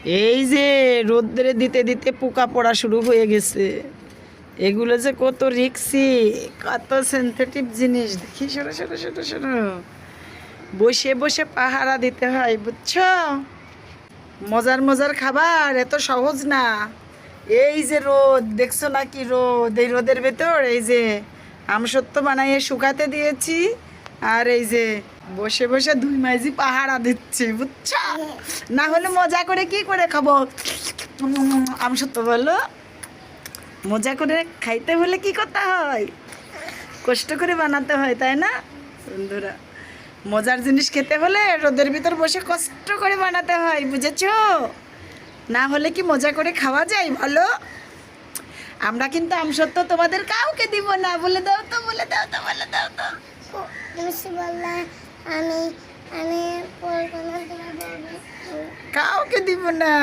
এই যে রোদ্রে দিতে দিতে পোকা পড়া শুরু হয়ে গেছে। এগুলো যে কত রিক্সি, কত সেনসিটিভ জিনিস। দেখি সরো সরো সরো সরো, বসে বসে পাহারা দিতে হয়, বুঝছো? মজার মজার খাবার এত সহজ না। এই যে রোদ দেখছো নাকি, রোদ, এই রোদের ভেতর এই যে আমসত্ব বানাইয়ে শুকাতে দিয়েছি, আর এই যে বসে বসে দুই মাইজি পাহারা দিচ্ছি, বুঝছো? না হলে মজা করে কি করে খাবো আমসত্ব, বলো? মজা করে খাইতে হলে কি করতে হয়? কষ্ট করে বানাতে হয়, তাই না বন্ধুরা? মজার জিনিস খেতে হলে রোদের ভিতর বসে কষ্ট করে বানাতে হয়, বুঝেছো? না হলে কি মজা করে খাওয়া যায় বলো? আমরা কিন্তু আমসত্ব তোমাদের কাউকে দিব না, বলে দাও তো, বলে দাও তো, বলে দাও তো। আমি কাউকে দিব না।